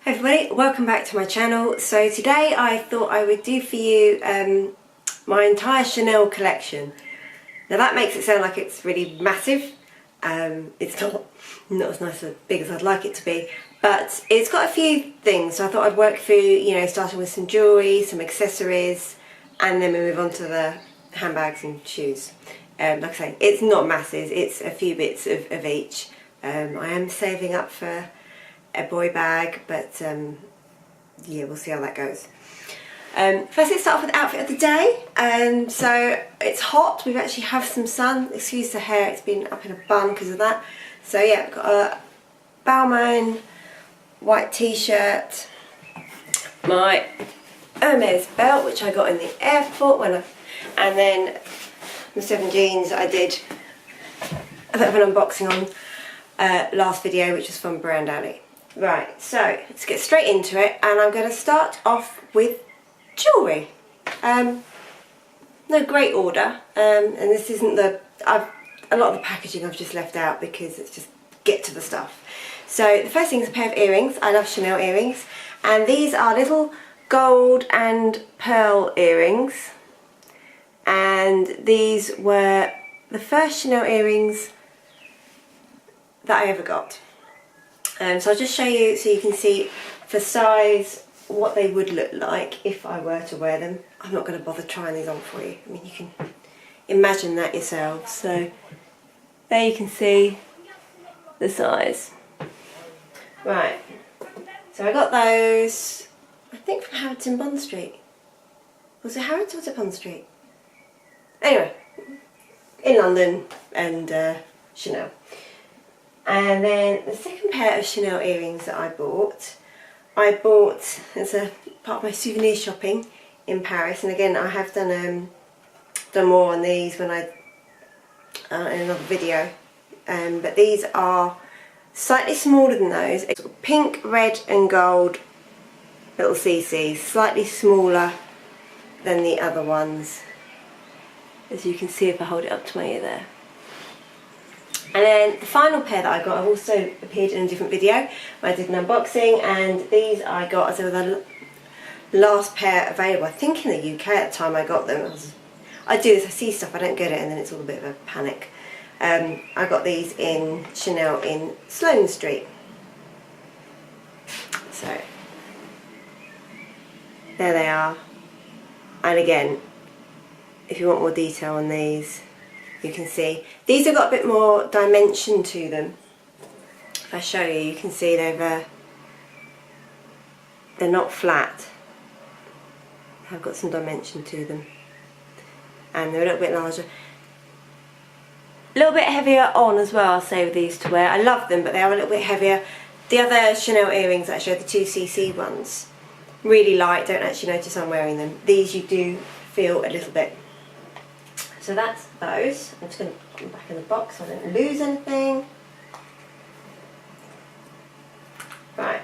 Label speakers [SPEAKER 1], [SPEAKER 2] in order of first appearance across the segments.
[SPEAKER 1] Hey everybody, welcome back to my channel. So today I thought I would do for you my entire Chanel collection. Now that makes it sound like it's really massive. It's not as nice or big as I'd like it to be, but it's got a few things. So I thought I'd work through, you know, starting with some jewellery, some accessories, and then we move on to the handbags and shoes. Like I say, it's not massive, it's a few bits of each. I am saving up for a boy bag, but yeah, we'll see how that goes. First, let's start off with the outfit of the day. So it's hot, we actually have some sun. Excuse the hair, it's been up in a bun because of that. So yeah, I've got a Balmain white t-shirt, my Hermes belt which I got in the airport and then the 7 jeans I did a bit of an unboxing on last video, which was from Brand Alley. Right, so let's get straight into it, and I'm going to start off with jewellery. No great order, and this isn't a lot of the packaging I've just left out because it's just get to the stuff. So the first thing is a pair of earrings. I love Chanel earrings, and these are little gold and pearl earrings, and these were the first Chanel earrings that I ever got. So I'll just show you so you can see for size what they would look like if I were to wear them. I'm not going to bother trying these on for you. I mean, you can imagine that yourselves. So there you can see the size. Right, so I got those, I think from Harrods in Bond Street. Was it Harrods or was it Bond Street? Anyway, in London, and Chanel. And then the second pair of Chanel earrings that I bought as a part of my souvenir shopping in Paris. And again, I have done more on these when in another video. But these are slightly smaller than those. It's pink, red and gold little CCs, slightly smaller than the other ones, as you can see if I hold it up to my ear there. And then the final pair that I got, I've also appeared in a different video where I did an unboxing, and these I got as they were the last pair available, I think in the UK at the time I got them. I do this, I see stuff, I don't get it, and then it's all a bit of a panic. I got these in Chanel in Sloane Street. So, there they are. And again, if you want more detail on these, you can see these have got a bit more dimension to them. If I show you, you can see they're not flat. They've got some dimension to them, and they're a little bit larger, a little bit heavier on as well. I'll say with these to wear. I love them, but they are a little bit heavier. The other Chanel earrings that I showed, the 2cc ones, really light. Don't actually notice I'm wearing them. These you do feel a little bit. So that's those. I'm just going to put them back in the box so I don't lose anything. Right.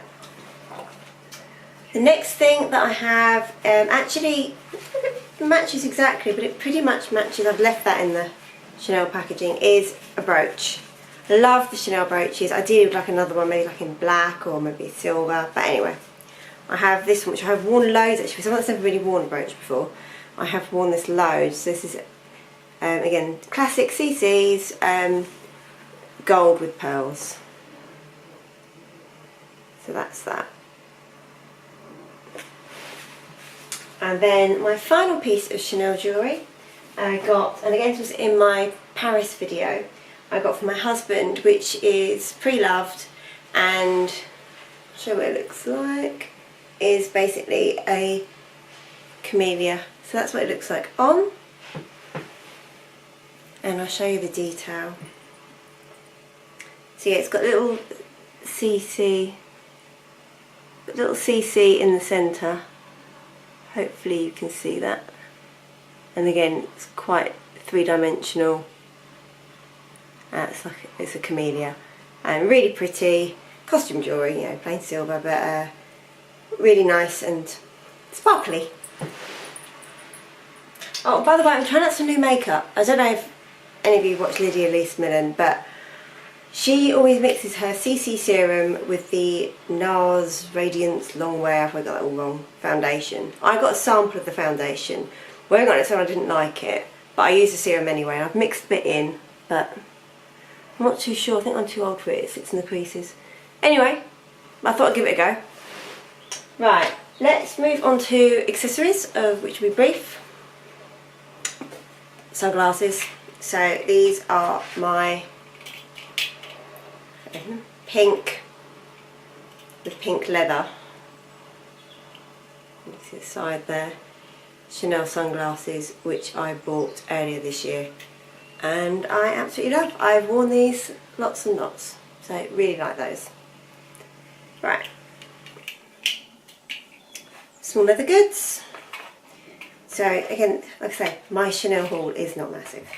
[SPEAKER 1] The next thing that I have actually matches exactly, but it pretty much matches. I've left that in the Chanel packaging, is a brooch. I love the Chanel brooches. Ideally would like another one, maybe like in black or maybe silver. But anyway, I have this one which I have worn loads actually. Someone that's never really worn a brooch before. I have worn this loads. So this is again, classic CC's, gold with pearls. So that's that. And then my final piece of Chanel jewellery I got, and again this was in my Paris video, I got from my husband, which is pre-loved, and I'll show what it looks like, is basically a camellia. So that's what it looks like on. And I'll show you the detail. So yeah, it's got little CC in the centre. Hopefully you can see that. And again, it's quite three-dimensional. It's a camellia, and really pretty costume jewellery. You know, plain silver, but really nice and sparkly. Oh, by the way, I'm trying out some new makeup. I don't know if any of you watch Lydia Lees Millen, but She always mixes her CC serum with the NARS Radiance Longwear, I got that all wrong, foundation. I got a sample of the foundation. Wearing on it so I didn't like it, but I used the serum anyway, and I've mixed a bit in, but I'm not too sure. I think I'm too old for it. It sits in the creases. Anyway, I thought I'd give it a go. Right, let's move on to accessories, of which will be brief. Sunglasses. So these are my pink, with pink leather. You can see the side there. Chanel sunglasses, which I bought earlier this year, and I absolutely love. I've worn these lots and lots, so really like those. Right, small leather goods. So again, like I say, my Chanel haul is not massive.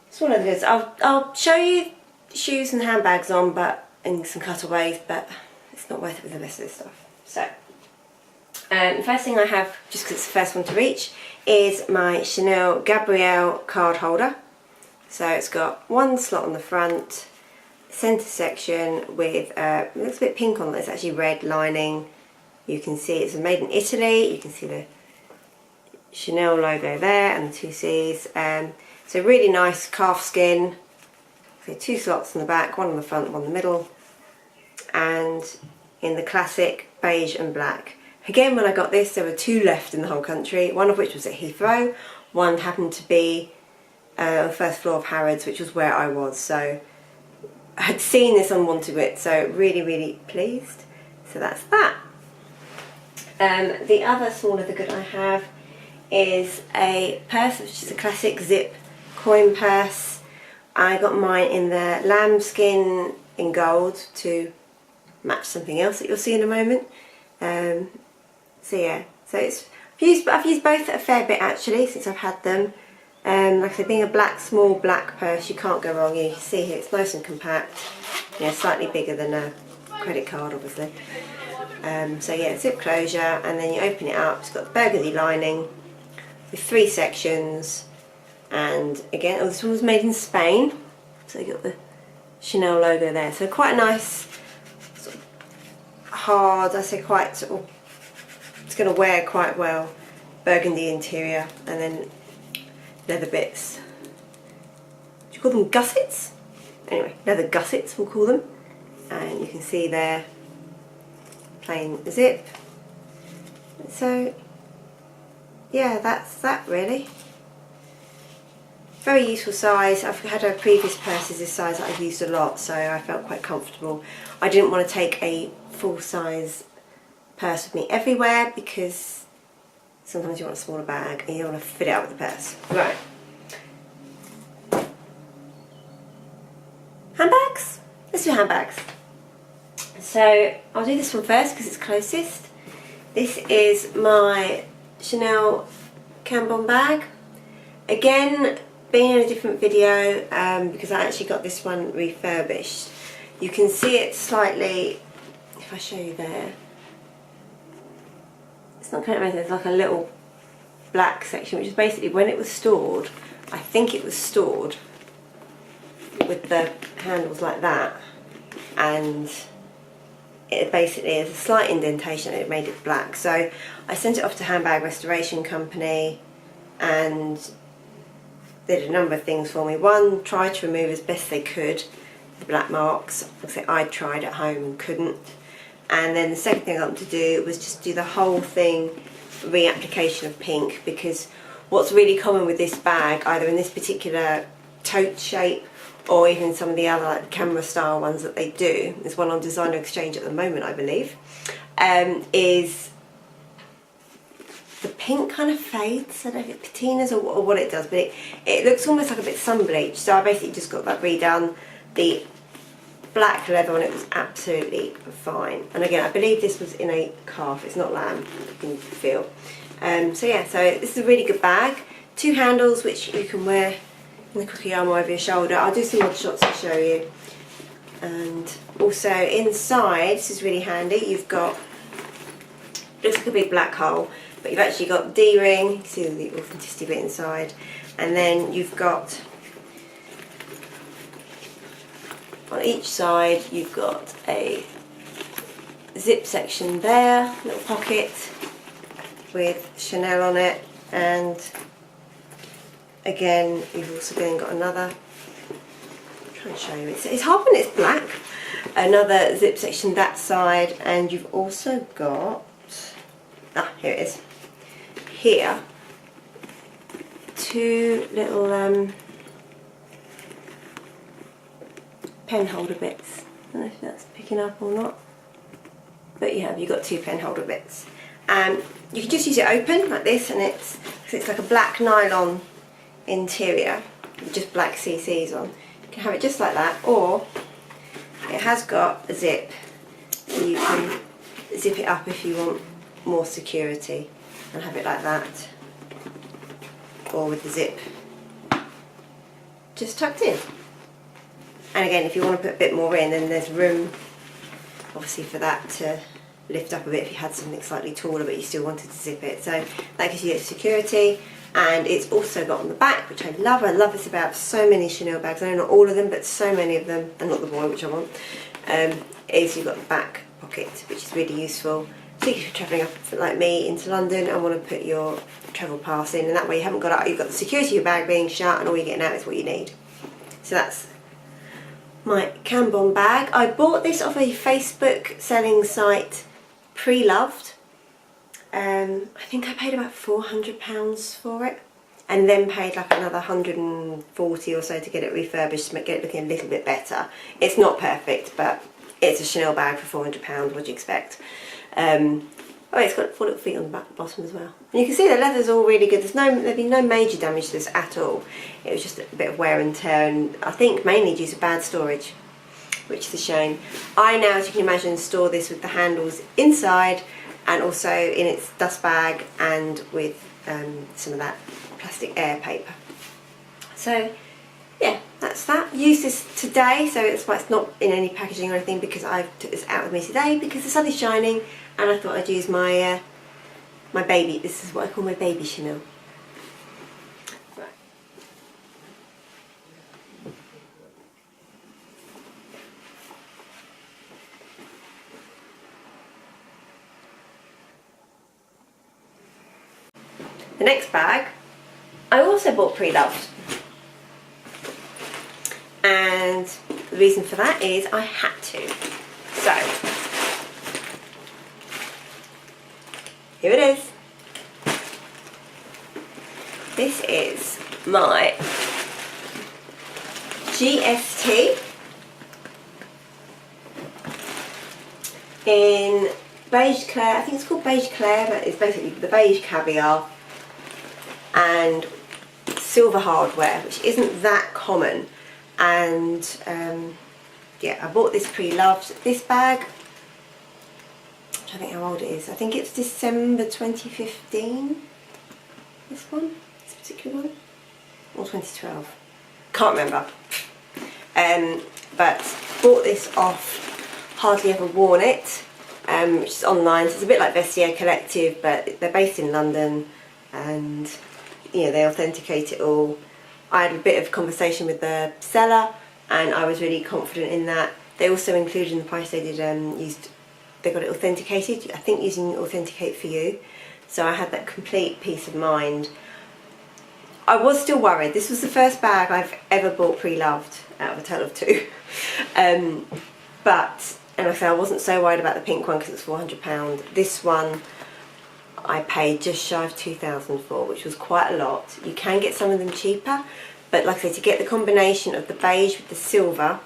[SPEAKER 1] Small leather goods. I'll show you shoes and handbags on, but and some cutaways, but it's not worth it with the rest of this stuff. So the first thing I have, just because it's the first one to reach, is my Chanel Gabrielle card holder. So it's got one slot on the front, centre section with, it looks a bit pink on it, it's actually red lining. You can see it's made in Italy, you can see the Chanel logo there and the two C's. So really nice calf skin, so two slots in the back, one on the front, one in the middle, and in the classic beige and black. Again, when I got this, there were two left in the whole country, one of which was at Heathrow, one happened to be on the first floor of Harrods, which was where I was, so I had seen this and wanted it, so really pleased. So that's that. The other small leather good I have is a purse, which is a classic zip coin purse. I got mine in the lambskin in gold to match something else that you'll see in a moment. So yeah, so I've used both a fair bit actually since I've had them. Like I said, being a small black purse, you can't go wrong. You can see here it's nice and compact. Yeah, slightly bigger than a credit card, obviously. So yeah, zip closure, and then you open it up. It's got the burgundy lining with 3 sections, and again, this one was made in Spain, so you got the Chanel logo there. So quite a nice, sort of hard, I say quite sort of, it's going to wear quite well. Burgundy interior, and then leather bits. Do you call them gussets? Anyway, leather gussets we'll call them. And you can see there, plain zip. So yeah, that's that really. Very useful size. I've had a previous purses this size that I've used a lot, so I felt quite comfortable. I didn't want to take a full size purse with me everywhere because sometimes you want a smaller bag and you don't want to fit it out with the purse. Right. Handbags? Let's do handbags. So I'll do this one first because it's closest. This is my Chanel Cambon bag. Again, being in a different video because I actually got this one refurbished. You can see it slightly, if I show you there, it's not kind of anything, there's like a little black section, which is basically when it was stored, I think it was stored with the handles like that, and it basically is a slight indentation and it made it black. So I sent it off to Handbag Restoration Company and they did a number of things for me. One, tried to remove as best they could the black marks. I tried at home and couldn't. And then the second thing I got them to do was just do the whole thing reapplication of pink, because what's really common with this bag, either in this particular tote shape or even some of the other like camera style ones that they do, there's one on Designer Exchange at the moment I believe, is the pink kind of fades. I don't know if it's patina's or what it does, but it looks almost like a bit sun bleached. So I basically just got that redone. The black leather on it was absolutely fine. And again, I believe this was in a calf, it's not lamb, you can feel. So yeah, so this is a really good bag. 2 handles which you can wear in the cookie arm or over your shoulder. I'll do some more shots to show you. And also inside, this is really handy, you've got, looks like a big black hole, but you've actually got D-ring, you can see the authenticity bit inside, and then you've got on each side you've got a zip section there, little pocket with Chanel on it, and again you've also then got another, I'm trying to show you, it's hard when it's black, another zip section that side, and you've also got, here it is, here, two little pen holder bits. I don't know if that's picking up or not, but you've got two pen holder bits. You can just use it open like this, and it's like a black nylon interior with just black CCs on. You can have it just like that, or it has got a zip, so you can zip it up if you want more security and have it like that, or with the zip just tucked in. And again, if you want to put a bit more in, then there's room obviously for that to lift up a bit if you had something slightly taller but you still wanted to zip it. So that gives you security. And it's also got on the back, which I love. I love this about so many Chanel bags. I know not all of them, but so many of them, and not the boy, which I want, is you've got the back pocket, which is really useful. So if you're travelling up like me into London and want to put your travel pass in, and that way you haven't got out, you've got the security of your bag being shut, and all you're getting out is what you need. So that's my Cambon bag. I bought this off a Facebook selling site, Pre-Loved. I think I paid about £400 for it, and then paid like another 140 or so to get it refurbished to get it looking a little bit better. It's not perfect, but it's a Chanel bag for £400. What do you expect? Oh, it's got 4 little feet on the bottom as well. And you can see the leather's all really good. There's been no major damage to this at all. It was just a bit of wear and tear, and I think mainly due to bad storage, which is a shame. I now, as you can imagine, store this with the handles inside, and also in its dust bag, and with some of that plastic air paper. So yeah, that's that. Used this today, so it's why it's not in any packaging or anything, because I took this out with me today because the sun is shining, and I thought I'd use my my baby. This is what I call my baby Chanel. Right. The next bag I also bought Pre-Loved, and the reason for that is I had to. So here it is. This is my GST in beige Claire. I think it's called beige Claire, but it's basically the beige caviar and silver hardware, which isn't that common. And yeah, I bought this Pre-Loved. This bag, I think how old it is. I think it's December 2015. This one, this particular one, or 2012. Can't remember. But bought this off Hardly Ever Worn It, which is online. So it's a bit like Vestiaire Collective, but they're based in London, and you know, they authenticate it all. I had a bit of conversation with the seller, and I was really confident in that. They also included in the price they did they got it authenticated, I think using Authenticate for You. So I had that complete peace of mind. I was still worried. This was the first bag I've ever bought Pre-Loved out of a total of 2. But, and like I said, I wasn't so worried about the pink one because it was £400. This one I paid just shy of £2,000 for, which was quite a lot. You can get some of them cheaper, but like I said, to get the combination of the beige with the silver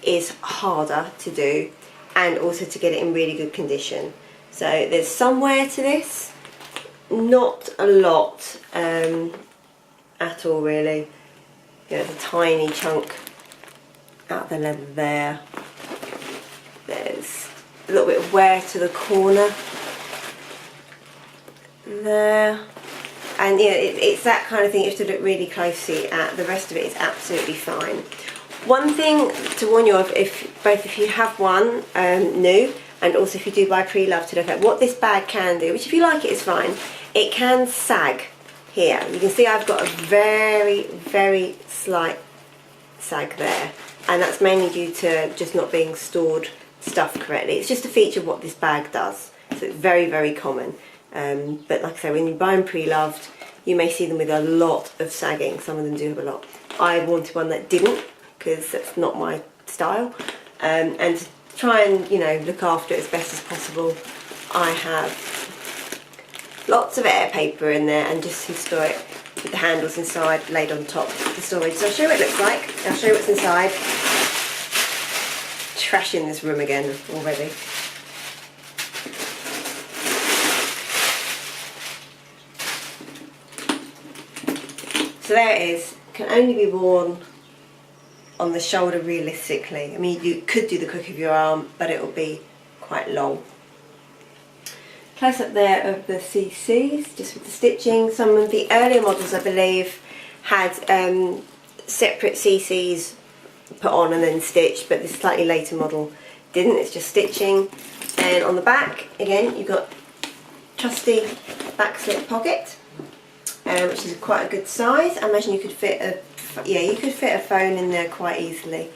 [SPEAKER 1] is harder to do, and also to get it in really good condition. So there's some wear to this, not a lot at all really. You know, there's a tiny chunk out of the leather there. There's a little bit of wear to the corner there, and you know, it's that kind of thing. You have to look really closely at. The rest of it is absolutely fine. One thing to warn you of, if you have one new, and also if you do buy Pre-Loved, to look at what this bag can do, which if you like it is fine. It can sag here. You can see I've got a very, very slight sag there. and that's mainly due to just not being stored stuff correctly. It's just a feature of what this bag does, so it's very, very common. But like I say, when you buy them pre-loved, you may see them with a lot of sagging. Some of them do have a lot. I wanted one that didn't, because that's not my style. And to try and, you know, look after it as best as possible, I have lots of air paper in there and just some store it with the handles inside laid on top of the storage. So I'll show you what it looks like. I'll show you what's inside. Trashing this room again already. So there it is. Can only be worn on the shoulder realistically. I mean, you could do the crook of your arm, but it will be quite long. Close up there of the CCs, just with the stitching. Some of the earlier models, I believe, had separate CCs put on and then stitched, but this slightly later model didn't. It's just stitching. And on the back, again, you've got trusty back slip pocket, which is quite a good size. I imagine you could fit a phone in there quite easily.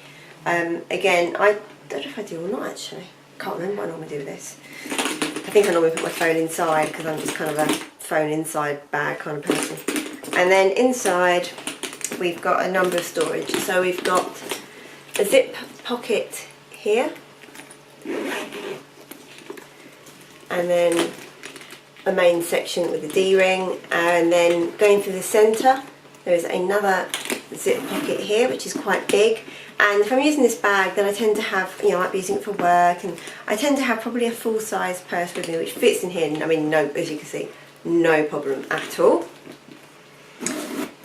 [SPEAKER 1] Again, I don't know if I do or not actually. Can't remember what I normally do with this. I think I normally put my phone inside because I'm just kind of a phone inside bag kind of person. And then inside we've got a number of storage. So we've got a zip pocket here, and then a main section with a D-ring, and then going through the centre there is another zip pocket here which is quite big. And if I'm using this bag, then I tend to have, you know, I might be using it for work, and I tend to have probably a full-size purse with me which fits in here. I mean, no, as you can see, no problem at all.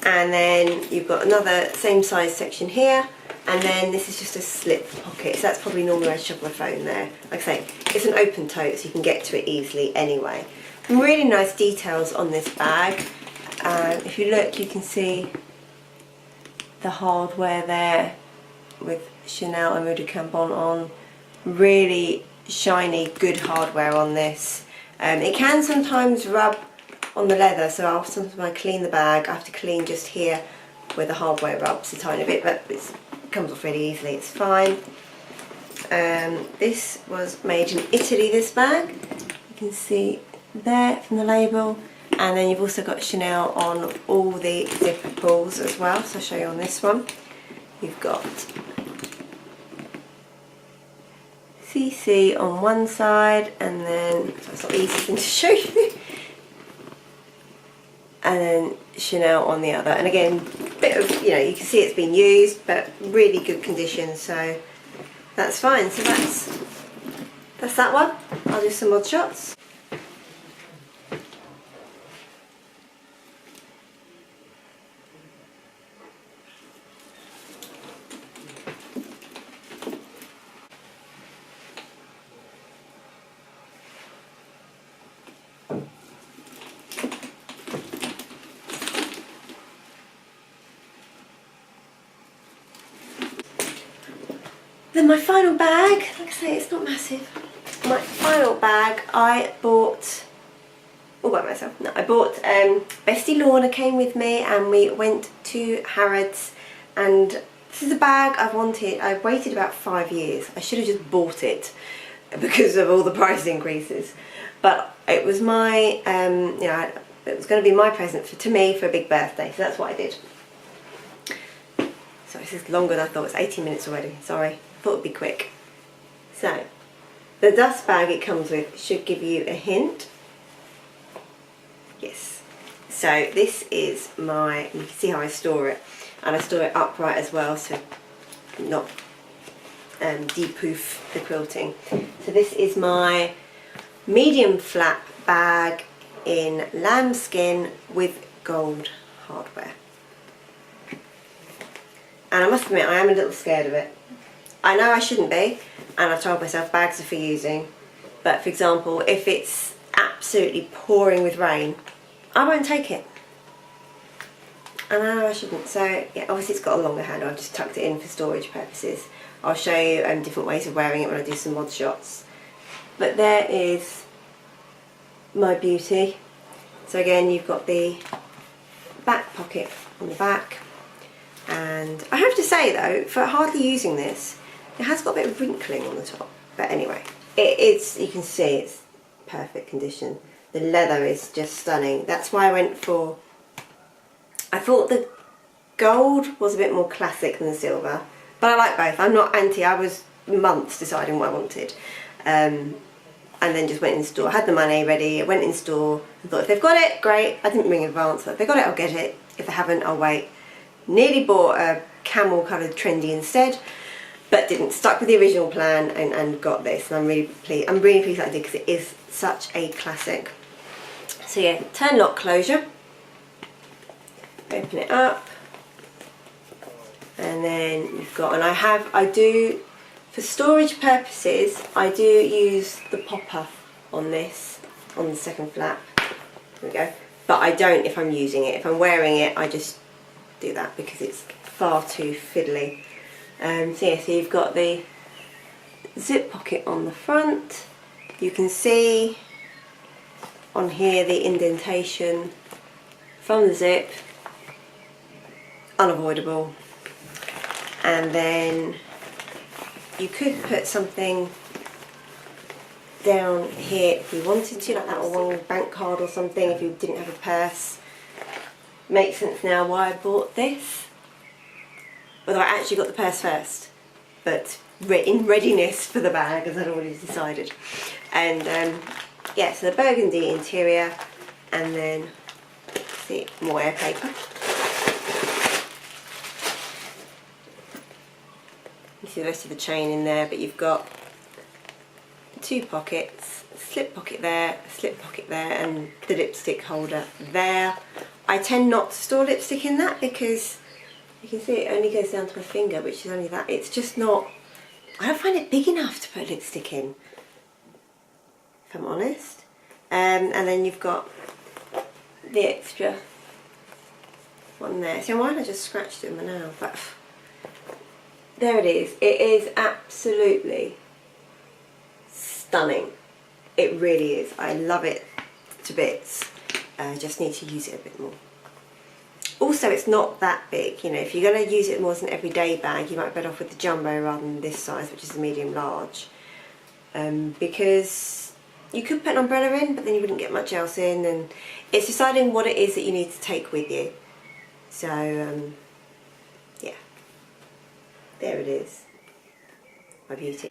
[SPEAKER 1] And then you've got another same size section here, and then this is just a slip pocket, so that's probably normally where I shove my phone there. Like I say, it's an open tote so you can get to it easily anyway. Really nice details on this bag. If you look, you can see the hardware there with Chanel and Eau de Cambon on. Really shiny, good hardware on this. It can sometimes rub on the leather, so sometimes when I clean the bag, I have to clean just here where the hardware rubs a tiny bit, but it comes off really easily, it's fine. This was made in Italy, this bag. You can see there from the label, and then you've also got Chanel on all the zipper pulls as well, so I'll show you on this one. You've got CC on one side, and then, so it's not the easiest thing to show you, and then Chanel on the other. And again, bit of, you know, you can see it's been used, but really good condition, so that's fine. So that's that one. I'll do some mod shots. Then my final bag, like I say, it's not massive. My final bag I bought all by myself. No, I bought Bestie Lorna came with me, and we went to Harrods, and this is a bag I've wanted. I've waited about 5 years. I should have just bought it because of all the price increases. But it was my, you know, it was going to be my present to me for a big birthday, so that's what I did. So this is longer than I thought. It's 18 minutes already, sorry. I thought it'd be quick. So, the dust bag it comes with should give you a hint. Yes. So this is my, you can see how I store it, and I store it upright as well, so not de-poof the quilting. So this is my medium flap bag in lambskin with gold hardware. And I must admit, I am a little scared of it. I know I shouldn't be, and I've told myself bags are for using, but for example, if it's absolutely pouring with rain, I won't take it. And I know I shouldn't. So yeah, obviously it's got a longer handle. I've just tucked it in for storage purposes. I'll show you different ways of wearing it when I do some mod shots. But there is my beauty. So again, you've got the back pocket on the back. And I have to say though, for hardly using this, it has got a bit of wrinkling on the top. But anyway, it's, you can see it's perfect condition. The leather is just stunning. That's why I went for, I thought the gold was a bit more classic than the silver, but I like both. I'm not anti. I was months deciding what I wanted, and then just went in store. I had the money ready. I went in store and thought, if they've got it, great. I didn't ring in advance, but if they've got it, I'll get it. If they haven't, I'll wait. Nearly bought a camel coloured trendy instead, but didn't. Stuck with the original plan and got this, and I'm really pleased. I'm really pleased that I did, because it is such a classic. So yeah, turn lock closure. Open it up, and then you've got, and I do, for storage purposes, I do use the popper on this, on the second flap. There we go. But I don't if I'm using it. If I'm wearing it, I just do that because it's far too fiddly. So yeah, so you've got the zip pocket on the front. You can see on here the indentation from the zip, unavoidable. And then you could put something down here if you wanted to, like that one bank card or something if you didn't have a purse. Makes sense now why I bought this. Although I actually got the purse first, but in readiness for the bag, as I'd already decided. And yeah, so the burgundy interior, and then see, more air paper. You see the rest of the chain in there, but you've got 2 pockets, a slip pocket there, a slip pocket there, and the lipstick holder there. I tend not to store lipstick in that because you can see it only goes down to my finger, which is only that. It's just not, I don't find it big enough to put lipstick in, if I'm honest. And then you've got the extra one there. So why did I just scratched it with my nail? But there it is. It is absolutely stunning. It really is. I love it to bits. I just need to use it a bit more. Also, it's not that big. You know, if you're going to use it more as an everyday bag, you might be better off with the jumbo rather than this size, which is the medium large. Because you could put an umbrella in, but then you wouldn't get much else in, and it's deciding what it is that you need to take with you. So, yeah, there it is, my beauty.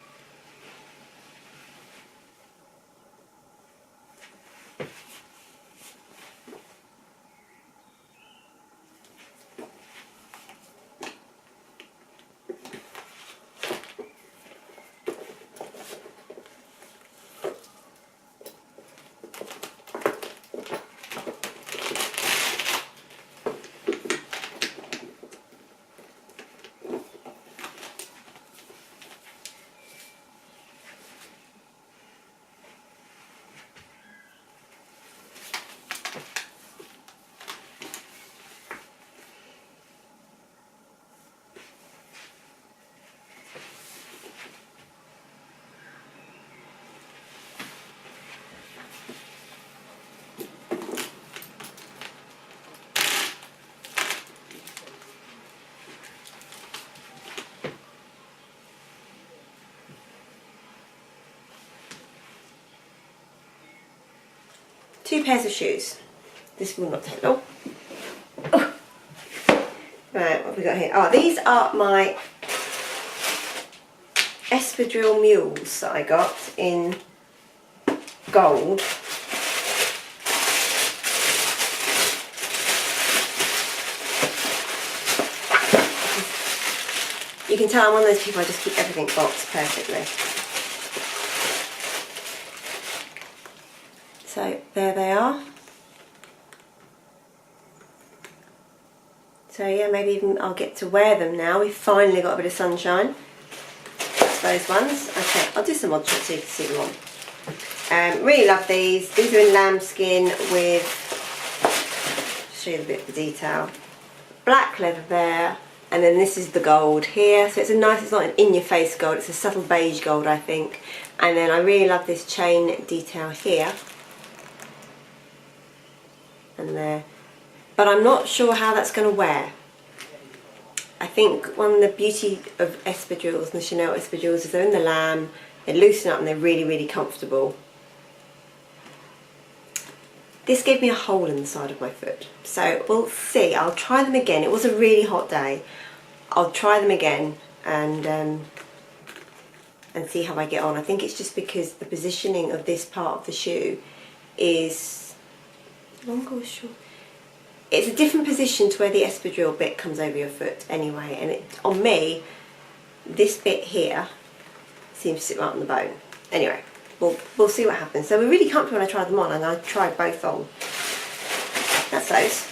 [SPEAKER 1] Two pairs of shoes. This will not take long. Oh. Right, what have we got here? Oh, these are my espadrille mules that I got in gold. You can tell I'm one of those people, I just keep everything boxed perfectly. So there they are. So yeah, maybe even I'll get to wear them now. We've finally got a bit of sunshine. That's those ones. Okay, I'll do some odd shots so you can see them on. Really love these. These are in lambskin with, show you a bit of the detail. Black leather there, and then this is the gold here. So it's a nice, it's not an in-your-face gold, it's a subtle beige gold, I think. And then I really love this chain detail here. And there, but I'm not sure how that's going to wear. think one of the beauty of espadrilles and the Chanel espadrilles is they're in the lamb, they loosen up and they're really, really comfortable. This gave me a hole in the side of my foot, so we'll see. I'll try them again. It was a really hot day. I'll try them again and see how I get on. I think it's just because the positioning of this part of the shoe is long or short. It's a different position to where the espadrille bit comes over your foot anyway, and on me, this bit here seems to sit right on the bone. Anyway, we'll see what happens. So we're really comfy when I tried them on, and I tried both on. That's those.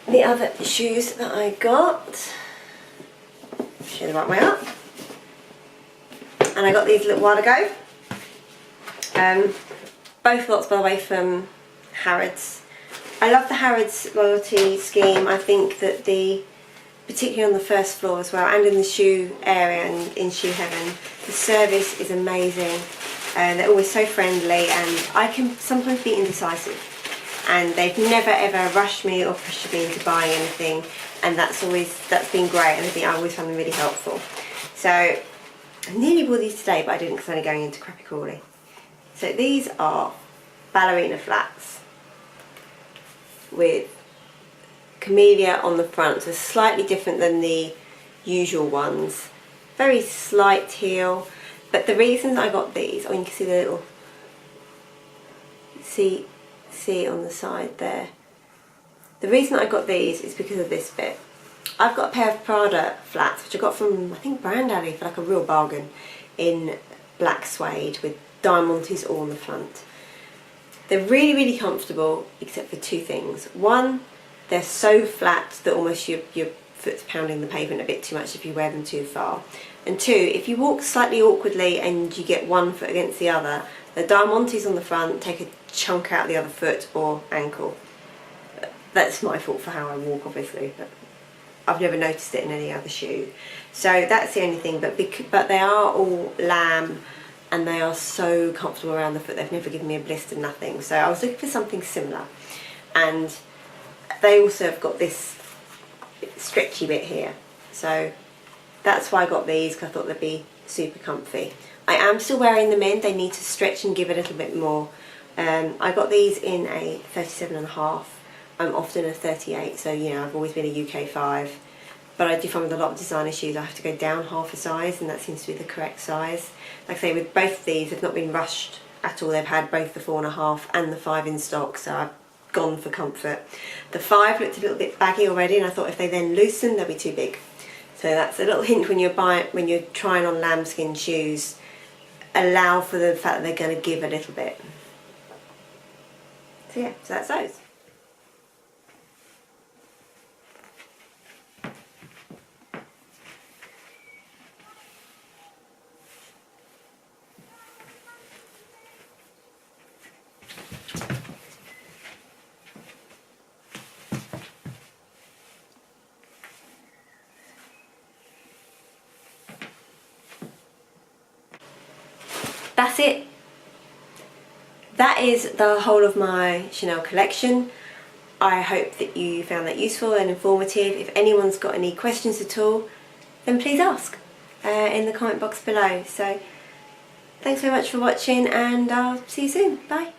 [SPEAKER 1] The other shoes that I got, show the right way up, and I got these a little while ago. Both lots, by the way, from Harrods. I love the Harrods loyalty scheme. I think that particularly on the first floor as well, and in the shoe area and in shoe heaven, the service is amazing. They're always so friendly, and I can sometimes be indecisive. And they've never ever rushed me or pushed me into buying anything, and that's been great, and I think I always found them really helpful. So I nearly bought these today, but I didn't because I'm only going into Crappy Crawley. So these are ballerina flats with camellia on the front, so slightly different than the usual ones. Very slight heel, but the reasons I got these, you can see the little, see on the side there. The reason I got these is because of this bit. I've got a pair of Prada flats which I got from, I think, Brand Alley for like a real bargain, in black suede with diamantes all on the front. They're really, really comfortable except for two things. One, they're so flat that almost your foot's pounding the pavement a bit too much if you wear them too far. And two, if you walk slightly awkwardly and you get one foot against the other, the diamantes on the front take a chunk out the other foot or ankle. That's my fault for how I walk, obviously, but I've never noticed it in any other shoe. So that's the only thing, but they are all lamb and they are so comfortable around the foot. They've never given me a blister, nothing. So I was looking for something similar, and they also have got this stretchy bit here. So that's why I got these, because I thought they'd be super comfy. I am still wearing them in. They need to stretch and give a little bit more. I got these in a 37.5. I'm often a 38, so you know, I've always been a UK 5. But I do find with a lot of designer shoes I have to go down half a size, and that seems to be the correct size. Like I say, with both of these, they've not been rushed at all. They've had both the 4.5 and the 5 in stock, so I've gone for comfort. The 5 looked a little bit baggy already, and I thought if they then loosen, they'll be too big. So that's a little hint when you're trying on lambskin shoes. Allow for the fact that they're going to give a little bit. So yeah, so that's those. That's it. That is the whole of my Chanel collection. I hope that you found that useful and informative. If anyone's got any questions at all, then please ask in the comment box below. So thanks very much for watching, and I'll see you soon. Bye.